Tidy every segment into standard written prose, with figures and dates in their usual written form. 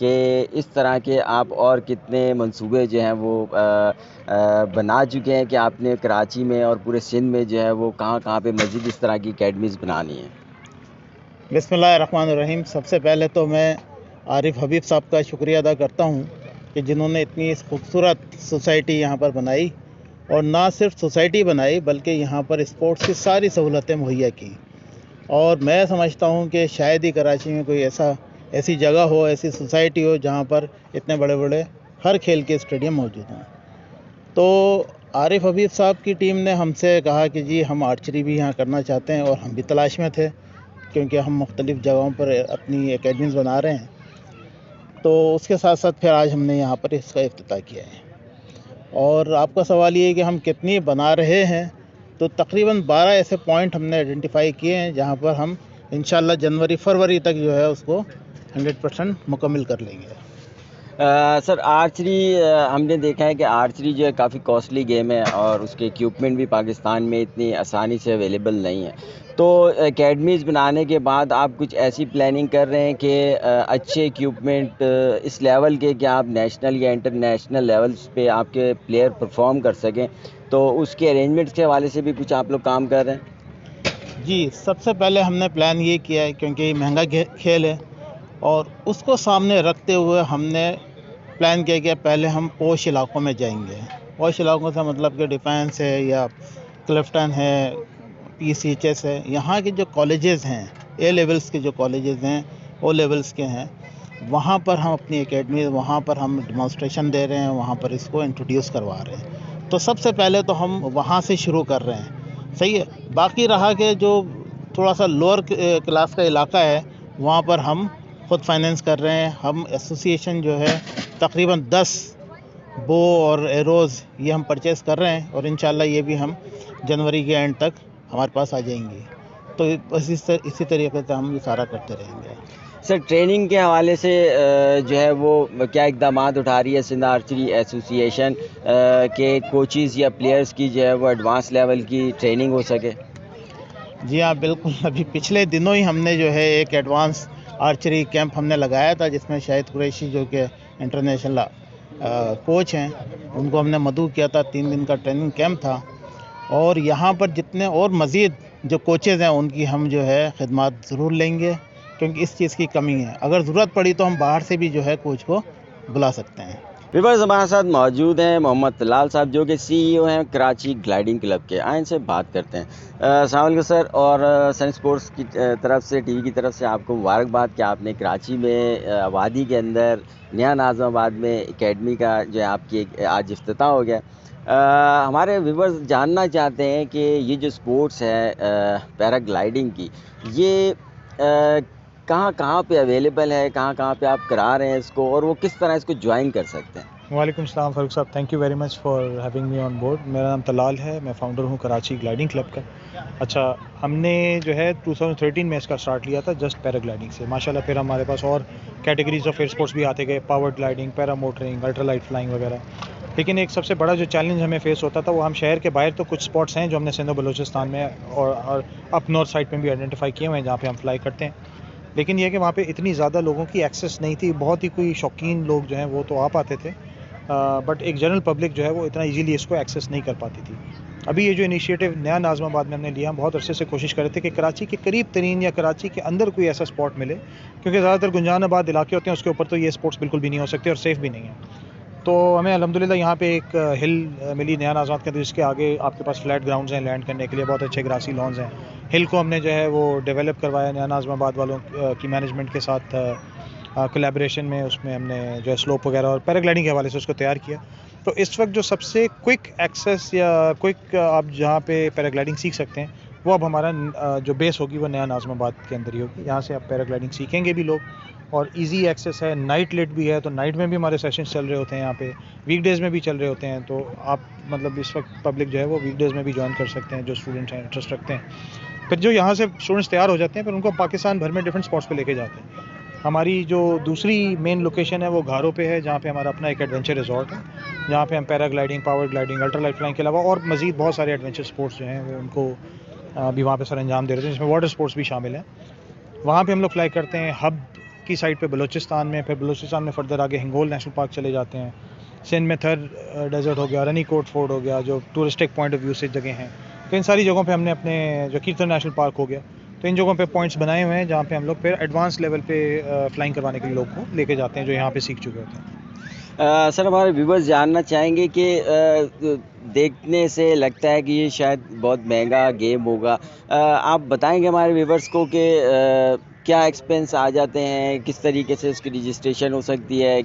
کہ اس طرح کے آپ اور کتنے منصوبے جو ہیں وہ بنا چکے ہیں کہ آپ نے کراچی میں اور پورے سندھ میں جو ہے وہ کہاں پہ مزید اس طرح کی اکیڈمیز بنانی ہیں؟ بسم اللہ الرحمن الرحیم. سب سے پہلے تو میں عارف حبیب صاحب کا شکریہ ادا کرتا ہوں کہ جنہوں نے اتنی خوبصورت سوسائٹی یہاں پر بنائی، اور نہ صرف سوسائٹی بنائی بلکہ یہاں پر اسپورٹس کی ساری سہولتیں مہیا کی. اور میں سمجھتا ہوں کہ شاید ہی کراچی میں کوئی ایسی جگہ ہو، ایسی سوسائٹی ہو جہاں پر اتنے بڑے بڑے ہر کھیل کے اسٹیڈیم موجود ہوں. تو عارف حبیب صاحب کی ٹیم نے ہم سے کہا کہ جی ہم آرچری بھی یہاں کرنا چاہتے ہیں، اور ہم بھی تلاش میں تھے کیونکہ ہم مختلف جگہوں پر اپنی اکیڈمیز بنا رہے ہیں. تو اس کے ساتھ ساتھ پھر آج ہم نے یہاں پر اس کا افتتاح کیا ہے. اور آپ کا سوال یہ ہے کہ ہم کتنی بنا رہے ہیں، تو تقریباً 12 ایسے پوائنٹ ہم نے آئیڈینٹیفائی کیے ہیں جہاں پر ہم انشاءاللہ جنوری فروری تک جو ہے اس کو 100% مکمل کر لیں گے. سر آرچری ہم نے دیکھا ہے کہ آرچری جو ہے کافی کاسٹلی گیم ہے اور اس کے اکوپمنٹ بھی پاکستان میں اتنی آسانی سے اویلیبل نہیں ہے. تو اکیڈمیز بنانے کے بعد آپ کچھ ایسی پلاننگ کر رہے ہیں کہ اچھے اکوپمنٹ اس لیول کے کہ آپ نیشنل یا انٹرنیشنل لیولز پہ آپ کے پلیئر پرفارم کر سکیں، تو اس کے ارینجمنٹس کے حوالے سے بھی کچھ آپ لوگ کام کر رہے ہیں؟ جی، سب سے پہلے ہم نے پلان یہ کیا ہے کیونکہ یہ مہنگا کھیل ہے، اور اس کو سامنے رکھتے ہوئے ہم نے پلان کیا کہ پہلے ہم پوش علاقوں میں جائیں گے. پوش علاقوں سے مطلب کہ ڈیفینس ہے یا کلفٹن ہے، پی سی ایچ ایس ہے، یہاں کے جو کالجز ہیں، اے لیولز کے جو کالجز ہیں، او لیولز کے ہیں، وہاں پر ہم اپنی اکیڈمی، وہاں پر ہم ڈیمانسٹریشن دے رہے ہیں، وہاں پر اس کو انٹروڈیوس کروا رہے ہیں. تو سب سے پہلے تو ہم وہاں سے شروع کر رہے ہیں. صحیح ہے. باقی رہا کہ جو تھوڑا سا لوور کلاس کا علاقہ ہے وہاں پر ہم خود فائنینس کر رہے ہیں. ہم ایسوسی ایشن جو ہے تقریباً 10 بو اور ایروز یہ ہم پرچیز کر رہے ہیں، اور انشاءاللہ یہ بھی ہم جنوری کے اینڈ تک ہمارے پاس آ جائیں گے. تو بس اسی طریقے سے ہم یہ سارا کرتے رہیں گے. سر ٹریننگ کے حوالے سے جو ہے وہ کیا اقدامات اٹھا رہی ہے سندھ آرچری ایسوسی ایشن کہ کوچز یا پلیئرز کی جو ہے وہ ایڈوانس لیول کی ٹریننگ ہو سکے؟ جی ہاں، بالکل. ابھی پچھلے دنوں ہی ہم نے جو ہے ایک ایڈوانس آرچری کیمپ ہم نے لگایا تھا، جس میں شاہد قریشی جو کہ انٹرنیشنل کوچ ہیں ان کو ہم نے مدعو کیا تھا. 3 دن کا ٹریننگ کیمپ تھا، اور یہاں پر جتنے اور مزید جو کوچز ہیں ان کی ہم جو ہے خدمات ضرور لیں گے، کیونکہ اس چیز کی کمی ہے. اگر ضرورت پڑی تو ہم باہر سے بھی جو ہے کوچ کو بلا سکتے ہیں. ویورز ہمارے ساتھ موجود ہیں محمد طلال صاحب جو کہ سی ای او ہیں کراچی گلائیڈنگ کلب کے. آئیں سے بات کرتے ہیں. السلام علیکم سر، اور سن اسپورٹس کی طرف سے، ٹی وی کی طرف سے آپ کو مبارکباد کہ آپ نے کراچی میں آبادی کے اندر نیا ناظم آباد میں اکیڈمی کا جو ہے آپ کی آج افتتاح ہو گیا. ہمارے ویورز جاننا چاہتے ہیں کہ یہ جو اسپورٹس ہے پیرا گلائیڈنگ کی، یہ کہاں پہ اویلیبل ہے، کہاں پہ آپ کرا رہے ہیں اس کو، اور وہ کس طرح اس کو جوائن کر سکتے ہیں؟ وعلیکم السلام فاروق صاحب، thank you very much for having me on board. میرا نام طلال ہے، میں فاؤنڈر ہوں کراچی گلائیڈنگ کلب کا. اچھا، ہم نے جو ہے 2013 میں اس کا سٹارٹ لیا تھا جسٹ پیرا گلائیڈنگ سے. ماشاءاللہ پھر ہمارے پاس اور کیٹیگریز آف ایئر اسپورٹس بھی آتے گئے، پاور گلائیڈنگ، پیرا موٹرنگ، الٹرا لائٹ فلائنگ وغیرہ. لیکن ایک سب سے بڑا جو چیلنج ہمیں فیس ہوتا تھا وہ ہم شہر کے باہر تو کچھ اسپاٹس ہیں جو ہم نے سندھ و بلوچستان میں اور اپ نارتھ سائڈ میں بھی آئیڈینٹیفائی کیے ہوئے ہیں جہاں پہ ہم فلائی کرتے ہیں. لیکن یہ کہ وہاں پہ اتنی زیادہ لوگوں کی ایکسیس نہیں تھی. بہت ہی کوئی شوقین لوگ جو ہیں وہ تو آ پاتے تھے، بٹ ایک جنرل پبلک جو ہے وہ اتنا ایزیلی اس کو ایکسیس نہیں کر پاتی تھی. ابھی یہ جو انیشیٹو نیا ناظم آباد میں ہم نے لیا، ہم بہت عرصے سے کوشش کر رہے تھے کہ کراچی کے قریب ترین یا کراچی کے اندر کوئی ایسا اسپاٹ ملے، کیونکہ زیادہ تر گنجان آباد علاقے ہوتے ہیں اس کے اوپر تو یہ اسپورٹس بالکل بھی نہیں ہو سکتے اور سیف بھی نہیں ہے. تو ہمیں الحمدللہ یہاں پہ ایک ہل ملی نیا ناظم آباد کے اندر، جس کے آگے آپ کے پاس فلیٹ گراؤنڈز ہیں لینڈ کرنے کے لیے، بہت اچھے گراسی لانز ہیں. ہل کو ہم نے جو ہے وہ ڈیولپ کروایا نیا ناظم آباد والوں کی مینجمنٹ کے ساتھ کولیبریشن میں. اس میں ہم نے جو ہے سلوپ وغیرہ اور پیراگلائڈنگ کے حوالے سے اس کو تیار کیا. تو اس وقت جو سب سے کوئک ایکسیس یا کوئک آپ جہاں پہ پیراگلائڈنگ سیکھ سکتے ہیں وہ اب ہمارا جو بیس ہوگی وہ نیا ناظم آباد کے اندر ہی ہوگی. یہاں سے اب پیراگلائڈنگ سیکھیں گے بھی لوگ، اور ایزی ایکسیس ہے. نائٹ لیٹ بھی ہے، تو نائٹ میں بھی ہمارے سیشنز چل رہے ہوتے ہیں یہاں پہ، ویک ڈیز میں بھی چل رہے ہوتے ہیں. تو آپ مطلب اس وقت پبلک جو ہے وہ ویک ڈیز میں بھی جوائن کر سکتے ہیں جو اسٹوڈنٹ ہیں، انٹرسٹ رکھتے ہیں. پھر جو یہاں سے اسٹوڈنٹس تیار ہو جاتے ہیں پھر ان کو پاکستان بھر میں ڈفرینٹ اسپاٹس پہ لے کے جاتے ہیں. ہماری جو دوسری مین لوکیشن ہے وہ گھاروں پہ ہے، جہاں پہ ہمارا اپنا ایک ایڈونچر ریزورٹ ہے، جہاں پہ ہم paragliding, power gliding, ultra light flying کے علاوہ اور مزید بہت سارے ایڈونچر اسپورٹس جو ہیں وہ ان کو بھی وہاں پہ سر انجام دے رہے ہیں، جس میں واٹر اسپورٹس بھی شامل ہیں. وہاں پہ ہم لوگ فلائی کرتے ہیں. ہب کی سائڈ پہ بلوچستان میں، پھر بلوچستان میں فردر آگے ہنگول نیشنل پارک چلے جاتے ہیں. سندھ میں تھر ڈیزرٹ ہو گیا، رنی کوٹ فورٹ ہو گیا جو ٹورسٹک پوائنٹ آف ویو سے جگہ ہیں. تو ان ساری جگہوں پہ ہم نے اپنے جو کیرتن نیشنل پارک ہو گیا، تو ان جگہوں پہ پوائنٹس بنائے ہوئے ہیں جہاں پہ ہم لوگ پھر ایڈوانس لیول پہ فلائنگ کروانے کے لیے لوگ کو لے کے جاتے ہیں جو یہاں پہ سیکھ چکے ہوتے ہیں. سر ہمارے ویورز جاننا چاہیں گے کہ دیکھنے سے لگتا ہے کہ یہ شاید بہت مہنگا گیم ہوگا. آپ بتائیں گے ہمارے ویورز کو کہ کیا ایکسپینس آ جاتے ہیں، کس طریقے سے اس کی رجسٹریشن ہو سکتی ہے،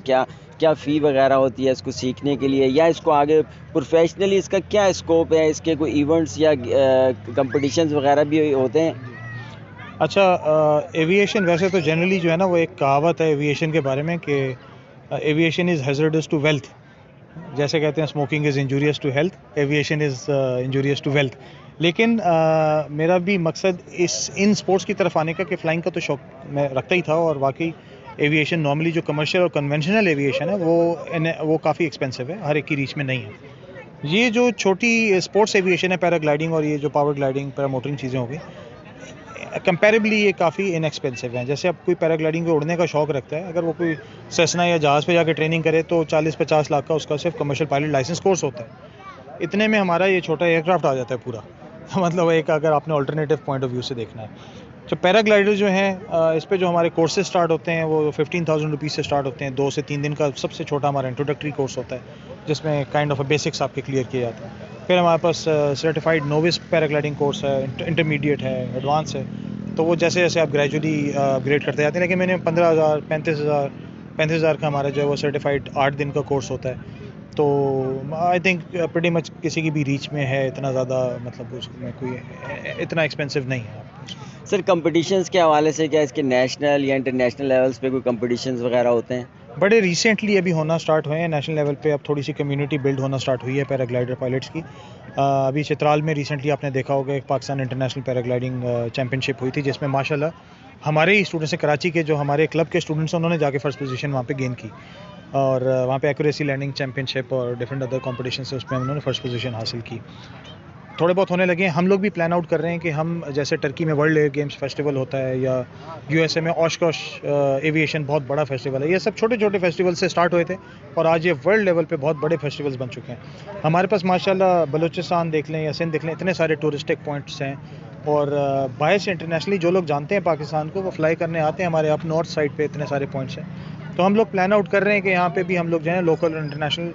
کیا فی وغیرہ ہوتی ہے اس کو سیکھنے کے لیے، یا اس کو آگے پروفیشنلی اس کا کیا اسکوپ ہے، اس کے کوئی ایونٹس یا کمپٹیشنز وغیرہ بھی ہوتے ہیں؟ اچھا، ایویشن ویسے تو جنرلی جو ہے نا وہ ایک کہاوت ہے ایویشن کے بارے میں کہ aviation is hazardous to wealth. جیسے کہتے ہیں smoking is injurious to health, aviation is injurious to wealth. لیکن میرا بھی مقصد ان سپورٹس کی طرف آنے کا کہ فلائنگ کا تو شوق میں رکھتا ہی تھا، اور واقعی ایویشن نارملی جو کمرشل اور کنونشنل ایویشن ہے وہ کافی ایکسپینسو ہے، ہر ایک کی ریچ میں نہیں ہے. یہ جو چھوٹی اسپورٹس ایویشن ہے، پیرا گلائڈنگ اور یہ جو پاور گلائڈنگ پیرا موٹرنگ چیزیں ہو گئی، کمپیریبلی یہ کافی ان ایکسپینسو ہیں. جیسے اب کوئی پیرا گلائڈنگ پہ اڑنے کا شوق رکھتا ہے، اگر وہ کوئی سیسنا یا جہاز پہ جا کے ٹریننگ کرے تو 40-50 لاکھ کا اس کا صرف کمرشل پائلٹ لائسنس کورس ہوتا ہے. اتنے میں ہمارا یہ چھوٹا ایئر کرافٹ آ جاتا ہے پورا. مطلب ایک اگر آپ نے آلٹرنیٹیو پوائنٹ آف ویو سے دیکھنا ہے، جو پیرا گلائڈر جو ہیں اس پہ جو ہمارے کورسز سٹارٹ ہوتے ہیں وہ 15,000 روپیز سے سٹارٹ ہوتے ہیں. 2 سے 3 دن کا سب سے چھوٹا ہمارا انٹروڈکٹری کورس ہوتا ہے جس میں کائنڈ آف بیسکس آپ کے کلیئر کیے جاتے ہیں. پھر ہمارے پاس سرٹیفائڈ نووس پیرا گلائڈنگ کورس ہے، انٹرمیڈیٹ ہے، ایڈوانس ہے. تو وہ جیسے جیسے آپ گریجولی اپگریڈ کرتے جاتے ہیں. لیکن میں نے 15,000 35,000 کا ہمارا جو ہے وہ سرٹیفائڈ 8 دن کا کورس ہوتا ہے. تو آئی تھنک پریٹی مچ کسی کی بھی ریچ میں ہے، اتنا زیادہ مطلب اس میں کوئی اتنا ایکسپینسو نہیں ہے. سر کمپٹیشنز کے حوالے سے کیا اس کے نیشنل یا انٹرنیشنل لیولز پہ کوئی کمپٹیشنز وغیرہ ہوتے ہیں؟ بڑے ریسنٹلی ابھی ہونا سٹارٹ ہوئے ہیں نیشنل لیول پہ. اب تھوڑی سی کمیونٹی بلڈ ہونا سٹارٹ ہوئی ہے پیرا گلائڈر پائلٹس کی. ابھی چترال میں ریسنٹلی آپ نے دیکھا ہوگا ایک پاکستان انٹرنیشنل پیرا گلائڈنگ چیمپئن شپ ہوئی تھی، جس میں ماشاءاللہ ہمارے ہی اسٹوڈنٹس ہیں، کراچی کے جو ہمارے کلب کے اسٹوڈنٹس ہیں، انہوں نے جا کے فرسٹ پوزیشن وہاں پہ گین کی. اور وہاں پہ ایکوریسی لینڈنگ چیمپئن شپ اور ڈفرینٹ ادر کمپٹیشن سے اس میں انہوں نے فرسٹ پوزیشن حاصل کی. تھوڑے بہت ہونے لگے ہیں. ہم لوگ بھی پلان آؤٹ کر رہے ہیں کہ ہم جیسے ٹرکی میں ورلڈ ایئر گیمز فیسٹیول ہوتا ہے، یا یو ایس اے میں اوشکوش ایویشن بہت بڑا فیسٹیول ہے، یہ سب چھوٹے چھوٹے فیسٹیول سے سٹارٹ ہوئے تھے اور آج یہ ورلڈ لیول پہ بہت بڑے فیسٹیولز بن چکے ہیں. ہمارے پاس ماشاءاللہ بلوچستان دیکھ لیں یا سندھ دیکھ لیں، اتنے سارے ٹورسٹک پوائنٹس ہیں. اور باہر سے انٹرنیشنلی جو لوگ جانتے ہیں پاکستان کو، وہ فلائی کرنے آتے ہیں. ہمارے اپ نارتھ سائڈ پہ اتنے سارے پوائنٹس ہیں. تو ہم لوگ پلان آؤٹ کر رہے ہیں کہ یہاں پہ بھی ہم لوگ جو ہیں لوکل اور انٹرنیشنل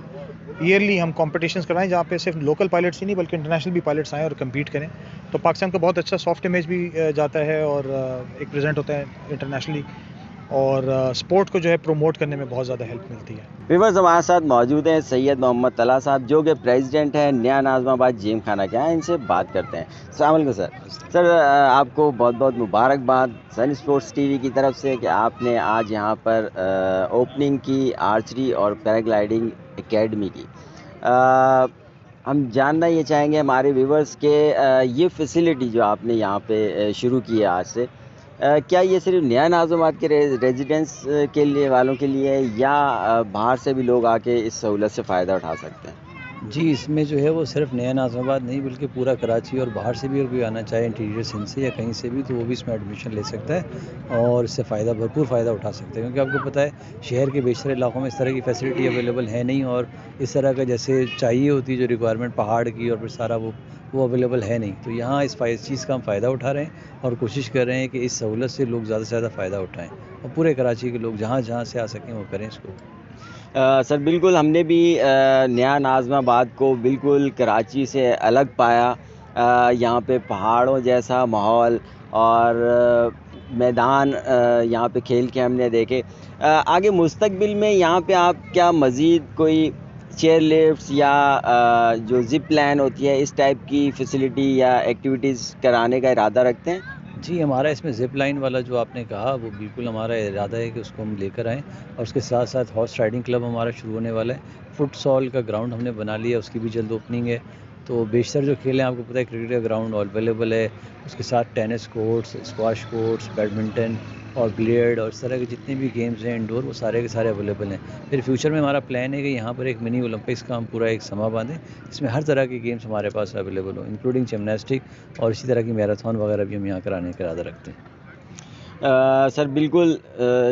ایئرلی ہم کمپٹیشنز کروائیں، جہاں پہ صرف لوکل پائلٹس ہی نہیں بلکہ انٹرنیشنل بھی پائلٹس آئیں اور کمپیٹ کریں. تو پاکستان کا بہت اچھا سافٹ امیج بھی جاتا ہے اور ایک پریزنٹ ہوتا ہے انٹرنیشنلی، اور اسپورٹ کو جو ہے پروموٹ کرنے میں بہت زیادہ ہیلپ ملتی ہے. ویورز ہمارے ساتھ موجود ہیں سید محمد طلحہ صاحب، جو کہ پریزیڈنٹ ہیں نیا ناظم آباد جیم خانہ کے. ان سے بات کرتے ہیں. السلام علیکم سر. سر آپ کو بہت بہت مبارکباد سن اسپورٹس ٹی وی کی طرف سے کہ آپ نے آج یہاں پر اوپننگ کی آرچری اور پیراگلائڈنگ اکیڈمی کی. ہم جاننا یہ چاہیں گے ہمارے ویورز کے یہ فیسلٹی جو آپ نے یہاں پہ شروع کی ہے آج سے، کیا یہ صرف نیا ناظم آباد کے ریزیڈنٹس کے لیے والوں کے لیے ہے، یا باہر سے بھی لوگ آ کے اس سہولت سے فائدہ اٹھا سکتے ہیں؟ جی، اس میں جو ہے وہ صرف نیا ناظم آباد نہیں بلکہ پورا کراچی اور باہر سے بھی اگر کوئی آنا چاہے انٹیریئر سندھ سے یا کہیں سے بھی، تو وہ بھی اس میں ایڈمیشن لے سکتا ہے اور اس سے بھرپور فائدہ اٹھا سکتا ہے. کیونکہ آپ کو پتہ ہے شہر کے بیشتر علاقوں میں اس طرح کی فیسلٹی اویلیبل ہے نہیں، اور اس طرح کا جیسے چاہیے ہوتی ہے جو ریکوائرمنٹ پہاڑ کی اور پھر سارا وہ اویلیبل ہے نہیں. تو یہاں اس چیز کا ہم فائدہ اٹھا رہے ہیں اور کوشش کر رہے ہیں کہ اس سہولت سے لوگ زیادہ سے زیادہ فائدہ اٹھائیں اور پورے کراچی کے لوگ جہاں جہاں سے آ سکیں وہ کریں اس کو. سر بالکل ہم نے بھی نیا ناظم آباد کو بالکل کراچی سے الگ پایا. یہاں پہ پہاڑوں جیسا ماحول اور میدان یہاں پہ کھیل کے ہم نے دیکھے. آگے مستقبل میں یہاں پہ آپ کیا مزید کوئی چیئر لفٹس یا جو زپ لائن ہوتی ہے اس ٹائپ کی فیسلٹی یا ایکٹیویٹیز کرانے کا ارادہ رکھتے ہیں؟ جی، ہمارا اس میں زپ لائن والا جو آپ نے کہا وہ بالکل ہمارا ارادہ ہے کہ اس کو ہم لے کر آئیں، اور اس کے ساتھ ساتھ ہارس رائڈنگ کلب ہمارا شروع ہونے والا ہے. فٹ سال کا گراؤنڈ ہم نے بنا لیا، اس کی بھی جلد اوپننگ ہے. تو بیشتر جو کھیل ہیں آپ کو پتہ ہے کرکٹ کا گراؤنڈ اویلیبل ہے، اس کے ساتھ tennis courts, squash courts, badminton اور بلیئرڈ اور اس طرح کے جتنے بھی گیمز ہیں انڈور، وہ سارے کے سارے اویلیبل ہیں. پھر فیوچر میں ہمارا پلان ہے کہ یہاں پر ایک منی اولمپکس کا ہم پورا ایک سما باندھیں، اس میں ہر طرح کے گیمز ہمارے پاس اویلیبل ہوں، انکلوڈنگ جمناسٹک، اور اسی طرح کی میراتھن وغیرہ بھی ہم یہاں کرانے کا ارادہ رکھتے ہیں. سر بالکل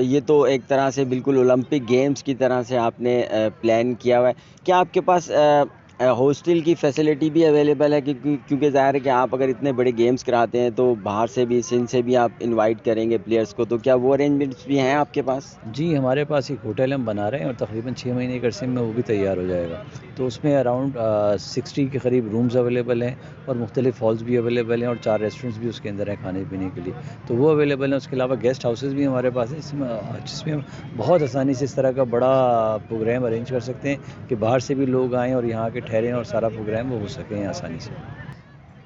یہ تو ایک طرح سے بالکل اولمپک گیمز کی طرح سے آپ نے پلان کیا ہوا ہے. کیا آپ کے پاس ہاسٹل کی فیسلٹی بھی اویلیبل ہے؟ کیونکہ ظاہر ہے کہ آپ اگر اتنے بڑے گیمز کراتے ہیں تو باہر سے بھی سندھ سے بھی آپ انوائٹ کریں گے پلیئرس کو, تو کیا وہ ارینجمنٹس بھی ہیں آپ کے پاس؟ جی ہمارے پاس ایک ہوٹل ہم بنا رہے ہیں اور تقریباً 6 مہینے کے عرصے میں وہ بھی تیار ہو جائے گا. تو اس میں اراؤنڈ 60 کے قریب رومز اویلیبل ہیں اور مختلف ہالز بھی اویلیبل ہیں اور 4 ریسٹورینٹس بھی اس کے اندر ہیں کھانے پینے کے لیے, تو وہ اویلیبل ہیں. اس کے علاوہ گیسٹ ہاؤسز بھی ہمارے پاس ہیں جس میں ہم بہت آسانی سے اس طرح کا بڑا پروگرام ارینج کر سکتے ہیں کہ باہر سے بھی لوگ آئیں اور یہاں کے ٹھہریں اور سارا پروگرام وہ ہو سکیں آسانی سے.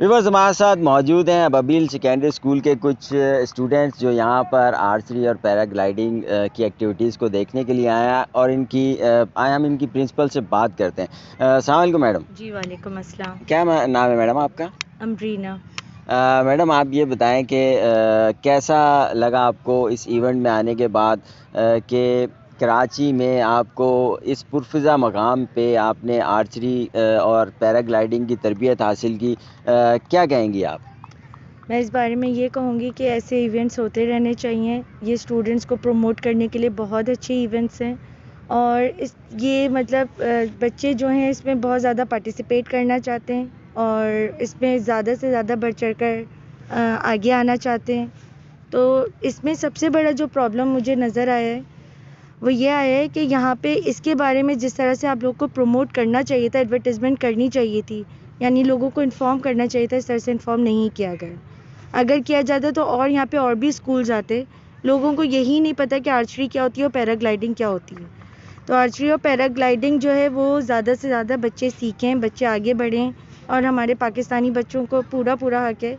ویورز ہمارے ساتھ موجود ہیں ابابیل سیکنڈری اسکول کے کچھ اسٹوڈنٹس جو یہاں پر آرچری اور پیرا گلائڈنگ کی ایکٹیویٹیز کو دیکھنے کے لیے آیا ہے, اور ہم ان کی پرنسپل سے بات کرتے ہیں. السلام علیکم میڈم. جی وعلیکم السلام. کیا نام ہے میڈم آپ کا؟ امبرینا. میڈم آپ یہ بتائیں کہ کیسا لگا آپ کو اس ایونٹ میں آنے کے بعد کہ کراچی میں آپ کو اس پرفضا مقام پہ آپ نے آرچری اور پیرا گلائڈنگ کی تربیت حاصل کی, کیا کہیں گی آپ؟ میں اس بارے میں یہ کہوں گی کہ ایسے ایونٹس ہوتے رہنے چاہیے. یہ اسٹوڈنٹس کو پروموٹ کرنے کے لیے بہت اچھے ایونٹس ہیں, اور یہ مطلب بچے جو ہیں اس میں بہت زیادہ پارٹیسپیٹ کرنا چاہتے ہیں اور اس میں زیادہ سے زیادہ بڑھ چڑھ کر آگے آنا چاہتے ہیں. تو اس میں سب سے بڑا جو پرابلم مجھے نظر آیا ہے وہ یہ آیا ہے کہ یہاں پہ اس کے بارے میں جس طرح سے آپ لوگ کو پروموٹ کرنا چاہیے تھا, ایڈورٹیزمنٹ کرنی چاہیے تھی, یعنی لوگوں کو انفارم کرنا چاہیے تھا, اس طرح سے انفارم نہیں کیا گیا. اگر کیا جاتا تو اور یہاں پہ اور بھی اسکولز آتے. لوگوں کو یہی نہیں پتہ کہ آرچری کیا ہوتی ہے اور پیرا گلائڈنگ کیا ہوتی ہے. تو آرچری اور پیرا گلائڈنگ جو ہے وہ زیادہ سے زیادہ بچے سیکھیں, بچے آگے بڑھیں, اور ہمارے پاکستانی بچوں کو پورا حق ہے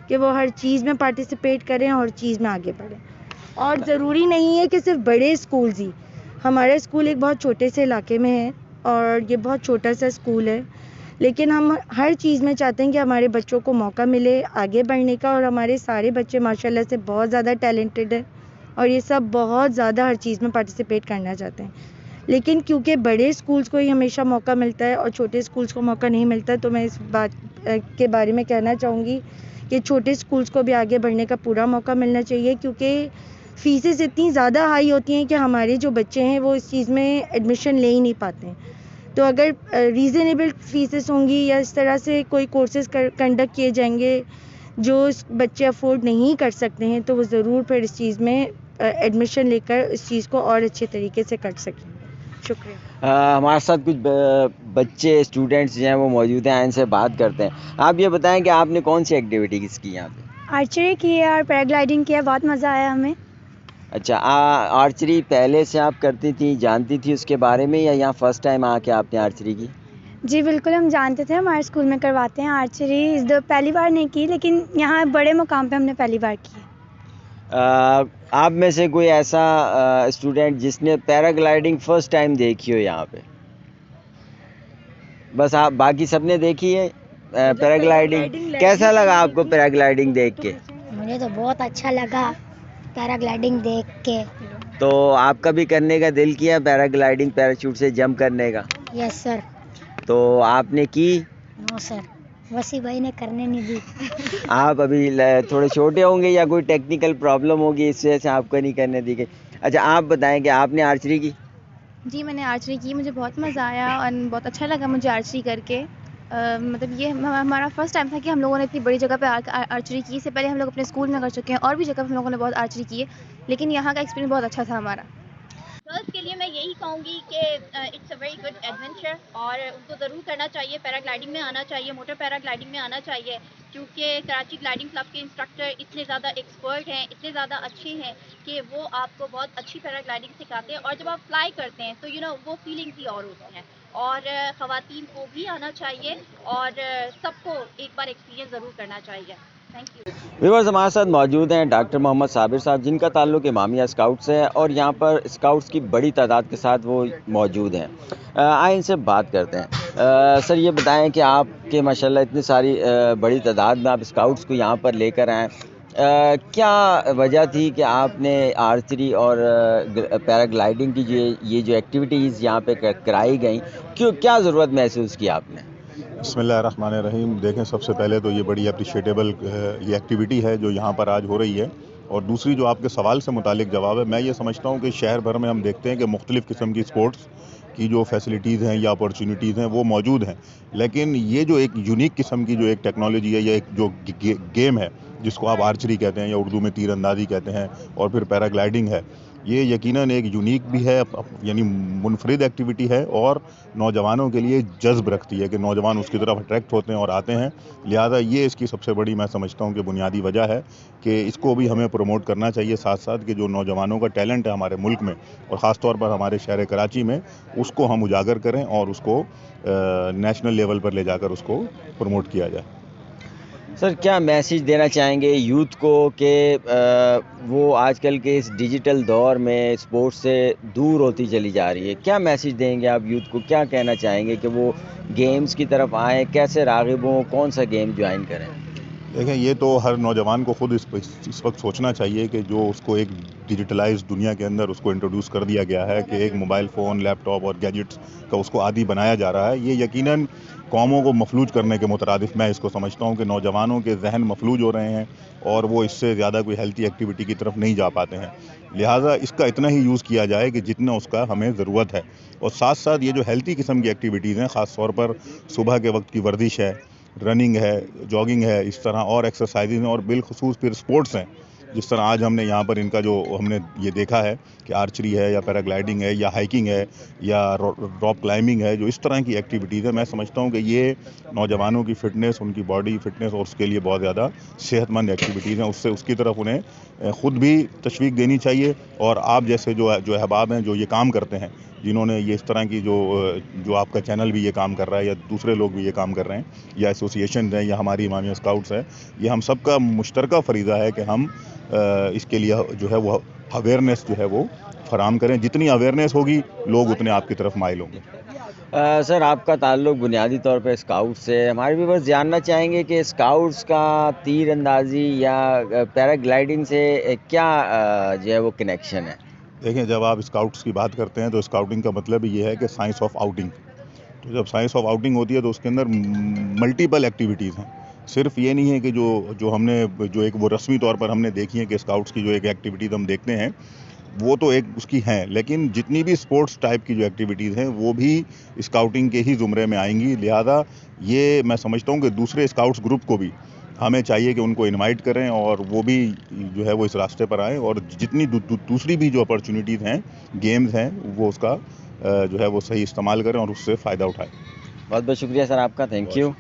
کہ وہ ہر چیز میں پارٹیسپیٹ کریں اور ہر چیز میں آگے بڑھیں. اور ضروری نہیں ہے کہ صرف بڑے اسکولز ہی. ہمارا اسکول ایک بہت چھوٹے سے علاقے میں ہے اور یہ بہت چھوٹا سا اسکول ہے, لیکن ہم ہر چیز میں چاہتے ہیں کہ ہمارے بچوں کو موقع ملے آگے بڑھنے کا, اور ہمارے سارے بچے ماشاءاللہ سے بہت زیادہ ٹیلنٹڈ ہیں اور یہ سب بہت زیادہ ہر چیز میں پارٹیسپیٹ کرنا چاہتے ہیں. لیکن کیونکہ بڑے اسکولز کو ہی ہمیشہ موقع ملتا ہے اور چھوٹے اسکولز کو موقع نہیں ملتا, تو میں اس بات کے بارے میں کہنا چاہوں گی کہ چھوٹے اسکولز کو بھی آگے بڑھنے کا پورا موقع ملنا چاہیے, کیونکہ فیسز اتنی زیادہ ہائی ہوتی ہیں کہ ہمارے جو بچے ہیں وہ اس چیز میں ایڈمیشن لے ہی نہیں پاتے ہیں. تو اگر ریزنیبل فیسز ہوں گی یا اس طرح سے کوئی کورسز کنڈکٹ کیے جائیں گے جو بچے افورڈ نہیں کر سکتے ہیں, تو وہ ضرور پھر اس چیز میں ایڈمیشن لے کر اس چیز کو اور اچھے طریقے سے کر سکیں. شکریہ. ہمارے ساتھ کچھ بچے اسٹوڈنٹس جو ہیں وہ موجود ہیں, ان سے بات کرتے ہیں. آپ یہ بتائیں کہ آپ نے کون سی ایکٹیویٹیز کی یہاں پہ؟ آرچری کی ہے اور پیراگلائڈنگ کیا, بہت مزہ آیا ہمیں. اچھا, آرچری پہلے سے آپ کرتی تھیں, جانتی تھی اس کے بارے میں, یا یہاں فرسٹ ٹائم آ کے آپ نے آرچری کی؟ جی بالکل, ہم جانتے تھے, ہمارے اسکول میں کرواتے ہیں آرچری. پہلی بار نہیں کی, لیکن یہاں بڑے مقام پہ ہم نے پہلی بار کی. آپ میں سے کوئی ایسا اسٹوڈنٹ جس نے پیرا گلائڈنگ فرسٹ ٹائم دیکھی ہو یہاں پہ؟ بس آپ باقی سب نے دیکھی ہے پیرا گلائڈنگ. کیسا لگا آپ کو پیرا گلائڈنگ دیکھ کے؟ مجھے تو بہت اچھا لگا پیرا گلائڈنگ دیکھ کے. تو آپ کا بھی کرنے کا دل کیا پیرا گلائڈنگ, پیراشوٹ سے جمپ کرنے کا؟ یس سر. تو آپ نے کی؟ نو سر, وسیع بھائی نے کرنے نہیں دی. آپ ابھی تھوڑے چھوٹے ہوں گے یا کوئی ٹیکنیکل پرابلم ہوگی اس وجہ سے آپ کو نہیں کرنے دی گئی. اچھا, آپ بتائیں کہ آپ نے آرچری کی؟ جی میں نے آرچری کی, مجھے بہت مزہ آیا اور بہت اچھا لگا مجھے آرچری کر کے. مطلب یہ ہمارا فرسٹ ٹائم تھا کہ ہم لوگوں نے اتنی بڑی جگہ پہ آرچری کی. اس سے پہلے ہم لوگ اپنے اسکول میں کر چکے ہیں اور بھی جگہ ہم لوگوں نے بہت آرچری کی ہے, لیکن یہاں کا ایکسپیرینس بہت اچھا تھا ہمارا. گرلس کے لیے میں یہی کہوں گی کہ it's a very good adventure, اور ان کو ضرور کرنا چاہیے. پیرا گلائڈنگ میں آنا چاہیے, موٹر پیرا گلائڈنگ میں آنا چاہیے, کیونکہ کراچی گلائڈنگ کلب کے انسٹرکٹر اتنے زیادہ ایکسپرٹ ہیں, اتنے زیادہ اچھے ہیں کہ وہ آپ کو بہت اچھی پیرا گلائڈنگ سکھاتے ہیں. اور جب آپ فلائی کرتے ہیں تو وہ فیلنگز ہی اور ہوتی ہیں. اور خواتین کو بھی آنا چاہیے اور سب کو ایک بار ایکسپیرینس ضرور کرنا چاہیے. Thank you. ویورز ہمارے ساتھ موجود ہیں ڈاکٹر محمد صابر صاحب, جن کا تعلق امامیہ اسکاؤٹ سے ہے, اور یہاں پر اسکاؤٹس کی بڑی تعداد کے ساتھ وہ موجود ہیں. آئیں ان سے بات کرتے ہیں. سر یہ بتائیں کہ آپ کے ماشاءاللہ اتنی ساری بڑی تعداد میں آپ اسکاؤٹس کو یہاں پر لے کر آئیں, کیا وجہ تھی کہ آپ نے آرچری اور پیرا گلائڈنگ کی یہ جو ایکٹیویٹیز یہاں پہ کرائی گئیں, کیا ضرورت محسوس کی آپ نے؟ بسم اللہ الرحمن الرحیم. دیکھیں, سب سے پہلے تو یہ بڑی اپریشیٹیبل یہ ایکٹیویٹی ہے جو یہاں پر آج ہو رہی ہے, اور دوسری جو آپ کے سوال سے متعلق جواب ہے، میں یہ سمجھتا ہوں کہ شہر بھر میں ہم دیکھتے ہیں کہ مختلف قسم کی اسپورٹس کی جو فیسلٹیز ہیں یا اپرچونیٹیز ہیں وہ موجود ہیں، لیکن یہ جو ایک یونیک قسم کی جو ایک ٹیکنالوجی ہے یا ایک جو گیم ہے جس کو آپ آرچری کہتے ہیں یا اردو میں تیر اندازی کہتے ہیں، اور پھر پیراگلائڈنگ ہے، یہ یقیناً ایک یونیک بھی ہے، یعنی منفرد ایکٹیویٹی ہے، اور نوجوانوں کے لیے جذب رکھتی ہے کہ نوجوان اس کی طرف اٹریکٹ ہوتے ہیں اور آتے ہیں. لہٰذا یہ اس کی سب سے بڑی میں سمجھتا ہوں کہ بنیادی وجہ ہے کہ اس کو بھی ہمیں پروموٹ کرنا چاہیے، ساتھ ساتھ کہ جو نوجوانوں کا ٹیلنٹ ہے ہمارے ملک میں اور خاص طور پر ہمارے شہر کراچی میں، اس کو ہم اجاگر کریں اور اس کو نیشنل لیول پر لے جا کر اس کو پروموٹ کیا جائے. سر کیا میسیج دینا چاہیں گے یوتھ کو کہ وہ آج کل کے اس ڈیجیٹل دور میں اسپورٹس سے دور ہوتی چلی جا رہی ہے؟ کیا میسیج دیں گے آپ یوتھ کو؟ کیا کہنا چاہیں گے کہ وہ گیمز کی طرف آئیں، کیسے راغب ہوں، کون سا گیم جوائن کریں؟ دیکھیں، یہ تو ہر نوجوان کو خود اس وقت سوچنا چاہیے کہ جو اس کو ایک ڈیجیٹلائز دنیا کے اندر اس کو انٹروڈیوس کر دیا گیا ہے کہ ایک موبائل فون، لیپ ٹاپ اور گیجٹس کا اس کو عادی بنایا جا رہا ہے، یہ یقیناً قوموں کو مفلوج کرنے کے مترادف میں اس کو سمجھتا ہوں کہ نوجوانوں کے ذہن مفلوج ہو رہے ہیں اور وہ اس سے زیادہ کوئی ہیلتھی ایکٹیویٹی کی طرف نہیں جا پاتے ہیں. لہٰذا اس کا اتنا ہی یوز کیا جائے کہ جتنا اس کا ہمیں ضرورت ہے، اور ساتھ ساتھ یہ جو ہیلتھی قسم کی ایکٹیویٹیز ہیں، خاص طور پر صبح کے وقت کی ورزش ہے، رننگ ہے، جاگنگ ہے، اس طرح اور ایکسرسائزز ہیں، اور بالخصوص پھر سپورٹس ہیں، جس طرح آج ہم نے یہاں پر ان کا جو ہم نے یہ دیکھا ہے کہ آرچری ہے یا پیراگلائڈنگ ہے یا ہائیکنگ ہے یا راک کلائمبنگ ہے، جو اس طرح کی ایکٹیویٹیز ہیں، میں سمجھتا ہوں کہ یہ نوجوانوں کی فٹنس، ان کی باڈی فٹنس اور اس کے لیے بہت زیادہ صحت مند ایکٹیویٹیز ہیں. اس کی طرف انہیں خود بھی تشویق دینی چاہیے، اور آپ جیسے جو احباب ہیں جو یہ کام کرتے ہیں، جنہوں نے یہ اس طرح کی جو آپ کا چینل بھی یہ کام کر رہا ہے یا دوسرے لوگ بھی یہ کام کر رہے ہیں یا ایسوسیشنز ہیں یا ہماری امامیہ اسکاؤٹس ہے، یہ ہم سب کا مشترکہ فریضہ ہے کہ ہم اس کے لیے جو ہے وہ اویئرنیس جو ہے وہ فراہم کریں. جتنی اویئرنیس ہوگی لوگ اتنے آپ کی طرف مائل ہوں گے. سر آپ کا تعلق بنیادی طور پہ اسکاؤٹ سے ہے، ہمارے بھی بس جاننا چاہیں گے کہ اسکاؤٹس کا تیر اندازی یا پیراگلائڈنگ سے کیا جو ہے وہ کنیکشن ہے؟ دیکھیں، جب آپ اسکاؤٹس کی بات کرتے ہیں تو اسکاؤٹنگ کا مطلب یہ ہے کہ سائنس آف آؤٹنگ. تو جب سائنس آف آؤٹنگ ہوتی ہے تو اس کے اندر ملٹیپل ایکٹیویٹیز ہیں. صرف یہ نہیں ہے کہ جو ہم نے جو ایک وہ رسمی طور پر ہم نے دیکھی ہے کہ اسکاؤٹس کی جو ایک ایکٹیویٹیز ہم دیکھتے ہیں وہ تو ایک اس کی ہیں، لیکن جتنی بھی اسپورٹس ٹائپ کی جو ایکٹیویٹیز ہیں وہ بھی اسکاؤٹنگ کے ہی زمرے میں آئیں گی. لہٰذا یہ میں سمجھتا ہوں کہ دوسرے اسکاؤٹس گروپ کو بھی ہمیں چاہیے کہ ان کو انوائٹ کریں اور وہ بھی جو ہے وہ اس راستے پر آئیں، اور جتنی دوسری بھی جو اپرچونیٹیز ہیں، گیمز ہیں، وہ اس کا جو ہے وہ صحیح استعمال کریں اور اس سے فائدہ اٹھائیں. بہت بہت شکریہ سر آپ کا، تھینک یو.